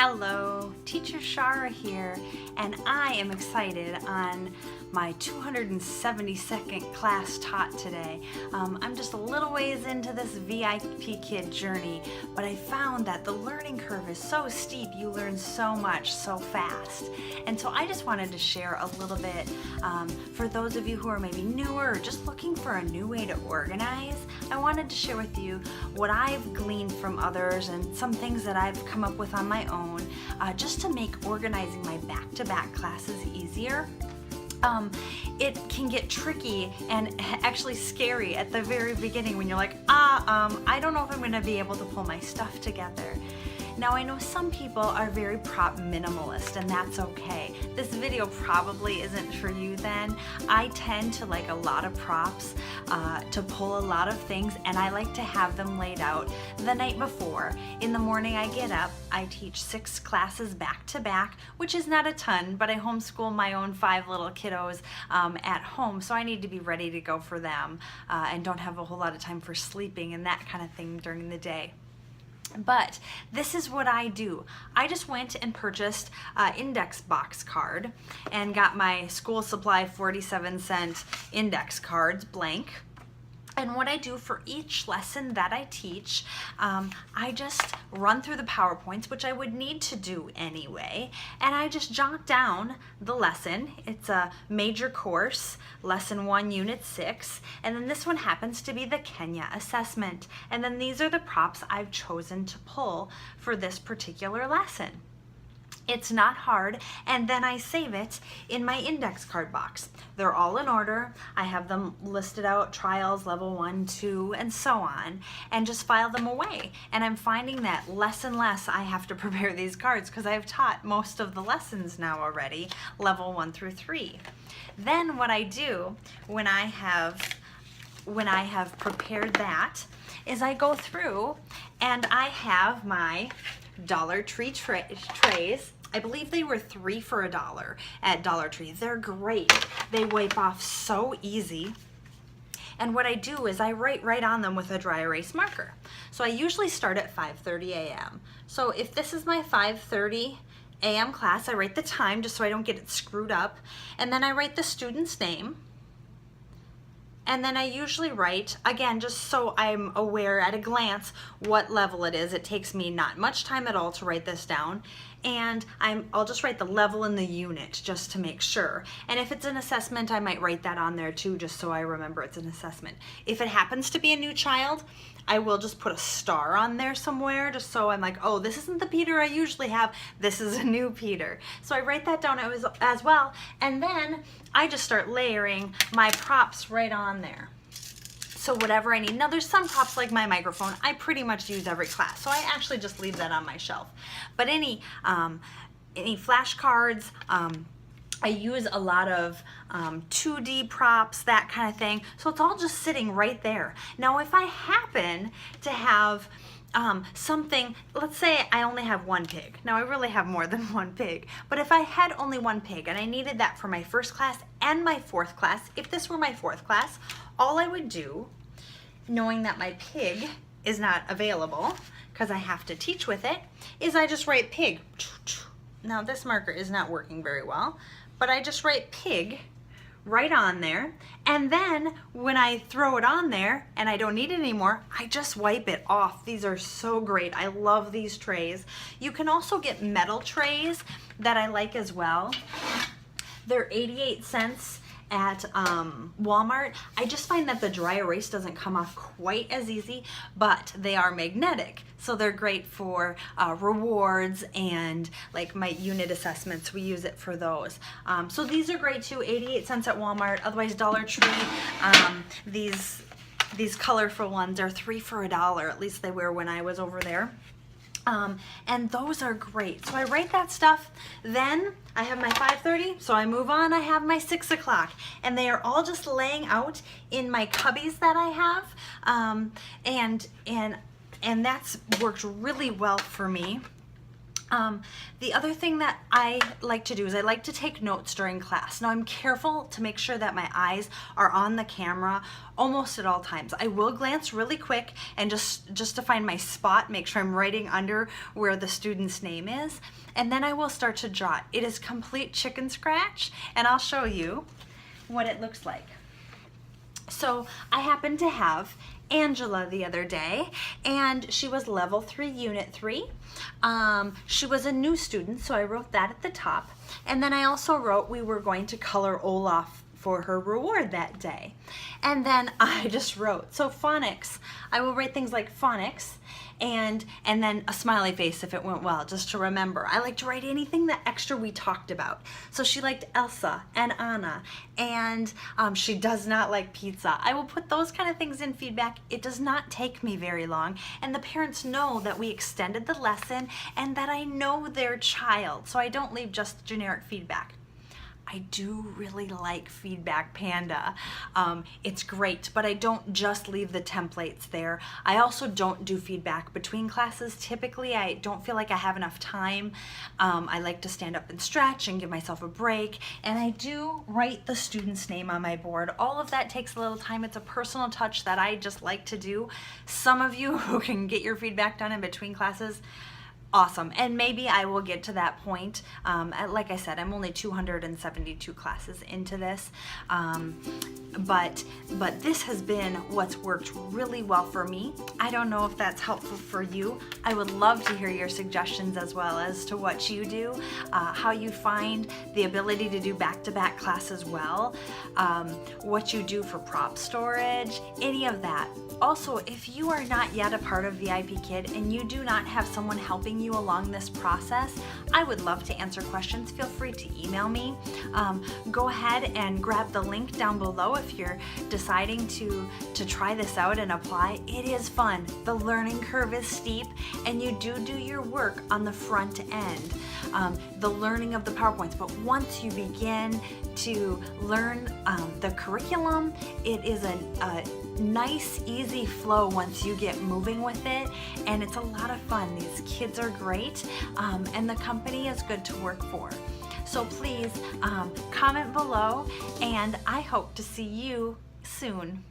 Hello, Teacher Shara here, and I am excited on my 272nd class taught today. I'm just a little ways into this VIPKID journey, but I found that the learning curve is so steep, you learn so much so fast. And so I just wanted to share a little bit for those of you who are maybe newer or just looking for a new way to organize. I wanted to share with you what I've gleaned from others and some things that I've come up with on my own just to make organizing my back-to-back classes easier. It can get tricky and actually scary at the very beginning when you're like, I don't know if I'm going to be able to pull my stuff together. Now I know some people are very prop minimalist, and that's okay. This video probably isn't for you then. I tend to like a lot of props, to pull a lot of things, and I like to have them laid out the night before. In the morning I get up, I teach 6 classes back to back, which is not a ton, but I homeschool my own 5 little kiddos at home, so I need to be ready to go for them and don't have a whole lot of time for sleeping and that kind of thing during the day. But this is what I do. I just went and purchased an index box card and got my school supply 47-cent index cards blank. And what I do for each lesson that I teach, I just run through the PowerPoints, which I would need to do anyway, and I just jot down the lesson. It's a major course, lesson 1, unit 6, and then this one happens to be the Kenya assessment. And then these are the props I've chosen to pull for this particular lesson. It's not hard, and then I save it in my index card box. They're all in order. I have them listed out, trials, level 1, 2, and so on, and just file them away. And I'm finding that less and less I have to prepare these cards because I've taught most of the lessons now already, level 1 through 3. Then what I do when I have prepared that is I go through and I have my Dollar Tree trays. I believe they were 3 for $1 at Dollar Tree. They're great. They wipe off so easy. And what I do is I write right on them with a dry erase marker. So I usually start at 5:30 a.m. So if this is my 5:30 a.m. class, I write the time just so I don't get it screwed up. And then I write the student's name. And then I usually write, again, just so I'm aware at a glance what level it is. It takes me not much time at all to write this down. And I'll just write the level and the unit just to make sure. And if it's an assessment, I might write that on there too, just so I remember it's an assessment. If it happens to be a new child, I will just put a star on there somewhere, just so I'm like, oh, this isn't the Peter I usually have, this is a new Peter. So I write that down as well, and then I just start layering my props right on there. So whatever I need. Now there's some props like my microphone I pretty much use every class, so I actually just leave that on my shelf. But any flashcards, I use a lot of 2D props, that kind of thing. So it's all just sitting right there. Now if I happen to have something, let's say I only have 1 pig. Now I really have more than 1 pig, but if I had only 1 pig and I needed that for my 1st class and my 4th class, if this were my 4th class, all I would do, knowing that my pig is not available because I have to teach with it, is I just write pig. Now this marker is not working very well, but I just write pig right on there, and then when I throw it on there and I don't need it anymore, I just wipe it off. These are so great. I love these trays. You can also get metal trays that I like as well. They're 88 cents at Walmart. I just find that the dry erase doesn't come off quite as easy, but they are magnetic, so they're great for rewards and like my unit assessments. We use it for those. So these are great too, 88 cents at Walmart. Otherwise Dollar Tree, these colorful ones are 3 for $1. At least they were when I was over there. And those are great. So I write that stuff, then I have my 5:30, so I move on, I have my 6 o'clock, and they are all just laying out in my cubbies that I have, and that's worked really well for me. The other thing that I like to do is I like to take notes during class. Now I'm careful to make sure that my eyes are on the camera almost at all times. I will glance really quick and just to find my spot, make sure I'm writing under where the student's name is, and then I will start to draw it. It is complete chicken scratch, and I'll show you what it looks like. So I happen to have Angela the other day, and she was level 3, unit 3. She was a new student, so I wrote that at the top. And then I also wrote we were going to color Olaf for her reward that day. And then I just wrote, so phonics, I will write things like phonics, and then a smiley face if it went well, just to remember. I like to write anything that extra we talked about. So she liked Elsa and Anna, and she does not like pizza. I will put those kind of things in feedback. It does not take me very long, and the parents know that we extended the lesson and that I know their child, so I don't leave just generic feedback. I do really like Feedback Panda. It's great, but I don't just leave the templates there. I also don't do feedback between classes. Typically, I don't feel like I have enough time. I like to stand up and stretch and give myself a break, and I do write the student's name on my board. All of that takes a little time. It's a personal touch that I just like to do. Some of you who can get your feedback done in between classes, awesome, and maybe I will get to that point. Like I said, I'm only 272 classes into this, but this has been what's worked really well for me. I don't know if that's helpful for you. I would love to hear your suggestions as well as to what you do, how you find the ability to do back-to-back classes well, what you do for prop storage, any of that. Also, if you are not yet a part of VIPKID and you do not have someone helping you along this process, I would love to answer questions. Feel free to email me. Go ahead and grab the link down below if you're deciding to try this out and apply. It is fun. The learning curve is steep, and you do your work on the front end, the learning of the PowerPoints. But once you begin to learn the curriculum, it is a nice, easy flow once you get moving with it, and it's a lot of fun. These kids are great, and the company is good to work for. So please comment below, and I hope to see you soon.